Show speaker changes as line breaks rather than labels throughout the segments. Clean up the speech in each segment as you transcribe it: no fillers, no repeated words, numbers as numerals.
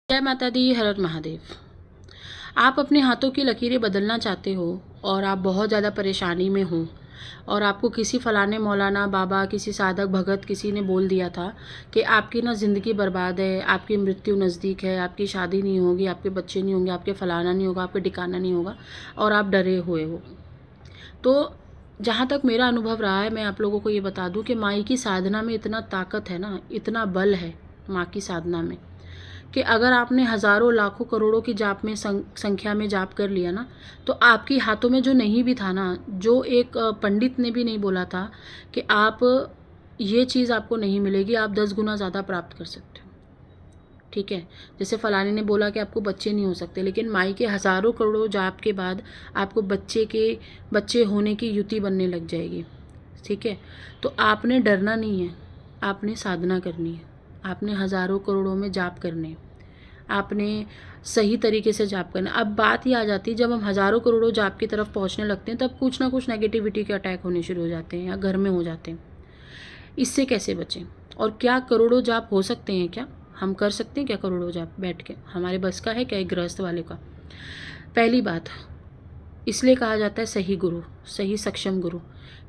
जय माता दी, हर हर महादेव। आप अपने हाथों की लकीरें बदलना चाहते हो और आप बहुत ज़्यादा परेशानी में हो और आपको किसी फलाने मौलाना बाबा, किसी साधक भगत किसी ने बोल दिया था कि आपकी ना ज़िंदगी बर्बाद है, आपकी मृत्यु नज़दीक है, आपकी शादी नहीं होगी, आपके बच्चे नहीं होंगे, आपके फलाना नहीं होगा, आपके ठिकाना नहीं होगा और आप डरे हुए हो। तो जहाँ तक मेरा अनुभव रहा है, मैं आप लोगों को ये बता दूँ कि माई की साधना में इतना ताकत है ना, इतना बल है माँ की साधना में, कि अगर आपने हज़ारों लाखों करोड़ों की जाप में संख्या में जाप कर लिया ना, तो आपके हाथों में जो नहीं भी था ना, जो एक पंडित ने भी नहीं बोला था कि आप ये चीज़ आपको नहीं मिलेगी, आप 10 गुना ज़्यादा प्राप्त कर सकते हो। ठीक है, जैसे फलाने ने बोला कि आपको बच्चे नहीं हो सकते, लेकिन माई के हज़ारों करोड़ों जाप के बाद आपको बच्चे होने की युति बनने लग जाएगी। ठीक है, तो आपने डरना नहीं है, आपने साधना करनी है, आपने हज़ारों करोड़ों में जाप करने हैं, आपने सही तरीके से जाप करना। अब बात ये आ जाती है, जब हम हज़ारों करोड़ों जाप की तरफ पहुंचने लगते हैं, तब कुछ ना कुछ नेगेटिविटी के अटैक होने शुरू हो जाते हैं या घर में हो जाते हैं। इससे कैसे बचें? और क्या करोड़ों जाप हो सकते हैं? क्या हम कर सकते हैं क्या करोड़ों जाप बैठ के? हमारे बस का है क्या एक गृहस्थ वाले का? पहली बात, इसलिए कहा जाता है सही गुरु, सही सक्षम गुरु,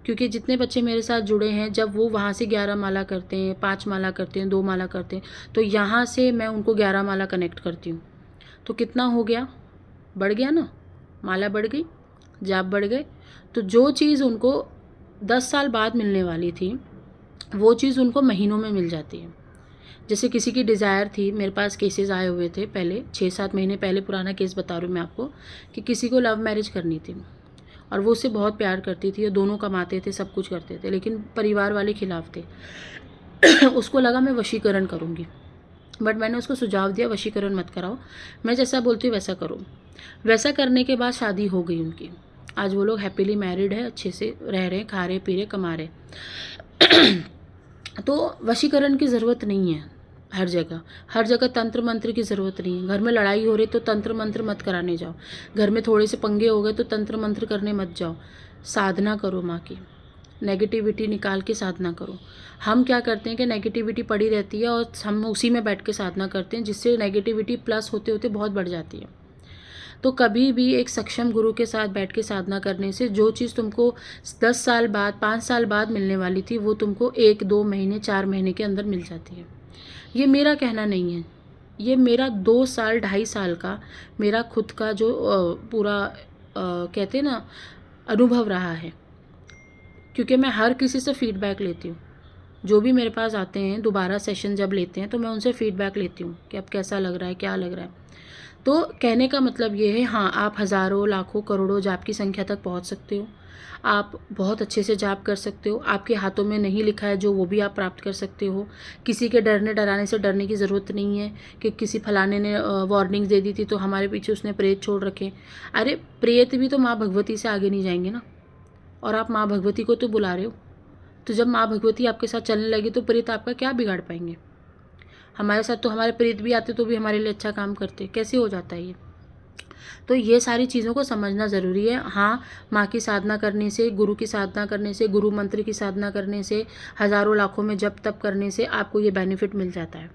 क्योंकि जितने बच्चे मेरे साथ जुड़े हैं, जब वो वहाँ से 11 माला करते हैं, 5 माला करते हैं, 2 माला करते हैं, तो यहाँ से मैं उनको 11 माला कनेक्ट करती हूँ। तो कितना हो गया? बढ़ गया ना, माला बढ़ गई, जाप बढ़ गए। तो जो चीज़ उनको 10 साल बाद मिलने वाली थी, वो चीज़ उनको महीनों में मिल जाती है। जैसे किसी की डिज़ायर थी, मेरे पास केसेस आए हुए थे पहले, 6-7 महीने पहले पुराना केस बता रही हूँ मैं आपको, कि किसी को लव मैरिज करनी थी और वो उससे बहुत प्यार करती थी और दोनों कमाते थे, सब कुछ करते थे, लेकिन परिवार वाले खिलाफ थे। उसको लगा मैं वशीकरण करूँगी, बट मैंने उसको सुझाव दिया वशीकरण मत कराओ, मैं जैसा बोलती हूँ वैसा करो। वैसा करने के बाद शादी हो गई उनकी। आज वो लोग हैप्पीली मैरिड है, अच्छे से रह रहे हैं, खा रहे पी रहे कमा रहे। तो वशीकरण की ज़रूरत नहीं है। हर जगह तंत्र मंत्र की ज़रूरत नहीं है। घर में लड़ाई हो रही तो तंत्र मंत्र मत कराने जाओ, घर में थोड़े से पंगे हो गए तो तंत्र मंत्र करने मत जाओ। साधना करो माँ की, नेगेटिविटी निकाल के साधना करो। हम क्या करते हैं कि नेगेटिविटी पड़ी रहती है और हम उसी में बैठ के साधना करते हैं, जिससे नेगेटिविटी प्लस होते होते बहुत बढ़ जाती है। तो कभी भी एक सक्षम गुरु के साथ बैठ के साधना करने से जो चीज़ तुमको 10 साल बाद, 5 साल बाद मिलने वाली थी, वो तुमको 1-2 महीने, 4 महीने के अंदर मिल जाती है। ये मेरा कहना नहीं है, ये मेरा 2 साल, 2.5 साल का मेरा खुद का जो पूरा कहते हैं ना अनुभव रहा है, क्योंकि मैं हर किसी से फीडबैक लेती हूँ। जो भी मेरे पास आते हैं दोबारा सेशन जब लेते हैं, तो मैं उनसे फीडबैक लेती हूँ कि अब कैसा लग रहा है, क्या लग रहा है। तो कहने का मतलब ये है, हाँ, आप हज़ारों लाखों करोड़ों जाप की संख्या तक पहुँच सकते हो, आप बहुत अच्छे से जाप कर सकते हो, आपके हाथों में नहीं लिखा है जो, वो भी आप प्राप्त कर सकते हो। किसी के डरने डराने से डरने की ज़रूरत नहीं है कि किसी फलाने ने वार्निंग्स दे दी थी तो हमारे पीछे उसने प्रेत छोड़ रखे। अरे प्रेत भी तो माँ भगवती से आगे नहीं जाएंगे ना, और आप माँ भगवती को तो बुला रहे हो। तो जब माँ भगवती आपके साथ चलने लगी तो प्रेत आपका क्या बिगाड़ पाएंगे? हमारे साथ तो हमारे प्रेत भी आते तो भी हमारे लिए अच्छा काम करते, कैसे हो जाता है ये? तो ये सारी चीज़ों को समझना ज़रूरी है। हाँ, माँ की साधना करने से, गुरु की साधना करने से, गुरु मंत्र की साधना करने से, हज़ारों लाखों में जप तप करने से आपको ये बेनिफिट मिल जाता है,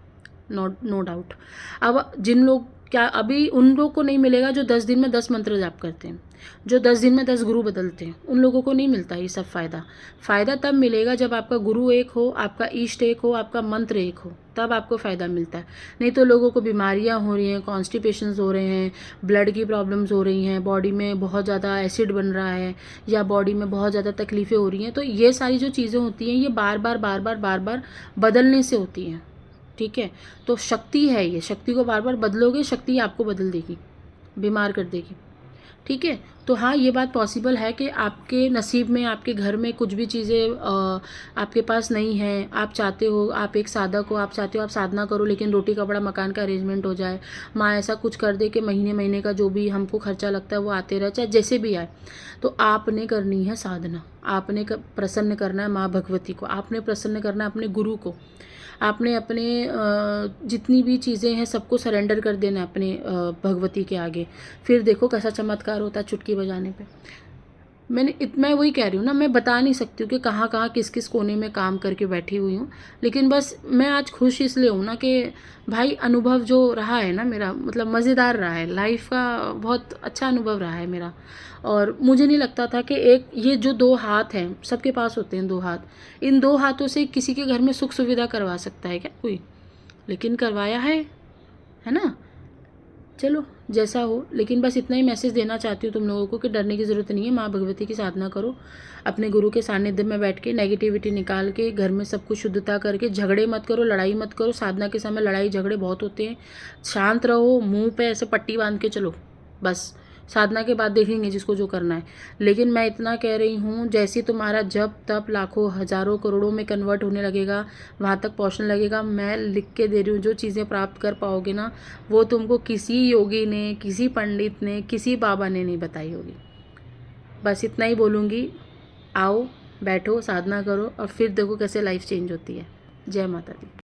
नो डाउट। अब जिन लोग, क्या अभी उन लोग को नहीं मिलेगा जो 10 दिन में 10 मंत्र जाप करते हैं, जो 10 दिन में 10 गुरु बदलते हैं, उन लोगों को नहीं मिलता ये सब फ़ायदा तब मिलेगा जब आपका गुरु एक हो, आपका इष्ट एक हो, आपका मंत्र एक हो, तब आपको फ़ायदा मिलता है। नहीं तो लोगों को बीमारियां हो रही हैं, कॉन्स्टिपेशंस हो रहे हैं, ब्लड की प्रॉब्लम्स हो रही हैं, बॉडी में बहुत ज़्यादा एसिड बन रहा है, या बॉडी में बहुत ज़्यादा तकलीफ़ें हो रही हैं, तो ये सारी जो चीज़ें होती हैं, ये बार बार बदलने से होती हैं। ठीक है, तो शक्ति है ये, शक्ति को बार बार बदलोगे, शक्ति आपको बदल देगी, बीमार कर देगी। ठीक है, तो हाँ, ये बात पॉसिबल है कि आपके नसीब में, आपके घर में कुछ भी चीज़ें आपके पास नहीं है, आप चाहते हो, आप एक साधक हो, आप चाहते हो आप साधना करो, लेकिन रोटी कपड़ा मकान का अरेंजमेंट हो जाए, माँ ऐसा कुछ कर दे कि महीने महीने का जो भी हमको खर्चा लगता है वो आते रहे, चाहे जैसे भी आए। तो आपने करनी है साधना, आपने प्रसन्न करना है माँ भगवती को, आपने प्रसन्न करना है अपने गुरु को, आपने अपने जितनी भी चीज़ें हैं सबको सरेंडर कर देना अपने भगवती के आगे। फिर देखो कैसा चमत्कार होता है चुटकी बजाने पे। मैं वही कह रही हूँ ना, मैं बता नहीं सकती हूँ कि कहाँ कहाँ किस किस कोने में काम करके बैठी हुई हूँ। लेकिन बस मैं आज खुश इसलिए हूँ ना कि भाई अनुभव जो रहा है ना मेरा, मतलब मज़ेदार रहा है, लाइफ का बहुत अच्छा अनुभव रहा है मेरा। और मुझे नहीं लगता था कि एक ये जो 2 हाथ हैं, सबके पास होते हैं 2 हाथ, इन 2 हाथों से किसी के घर में सुख सुविधा करवा सकता है क्या कोई? लेकिन करवाया है ना? चलो जैसा हो, लेकिन बस इतना ही मैसेज देना चाहती हूँ तुम लोगों को कि डरने की ज़रूरत नहीं है। माँ भगवती की साधना करो, अपने गुरु के सानिध्य में बैठ के नेगेटिविटी निकाल के घर में सब कुछ शुद्धता करके, झगड़े मत करो, लड़ाई मत करो। साधना के समय लड़ाई झगड़े बहुत होते हैं। शांत रहो, मुंह पे ऐसे पट्टी बांध के चलो, बस साधना के बाद देखेंगे जिसको जो करना है। लेकिन मैं इतना कह रही हूँ, जैसे तुम्हारा जब तब लाखों हज़ारों करोड़ों में कन्वर्ट होने लगेगा, वहाँ तक पहुँचने लगेगा, मैं लिख के दे रही हूँ, जो चीज़ें प्राप्त कर पाओगे ना, वो तुमको किसी योगी ने, किसी पंडित ने, किसी बाबा ने नहीं बताई होगी। बस इतना ही बोलूँगी। आओ, बैठो, साधना करो और फिर देखो कैसे लाइफ चेंज होती है। जय माता दी।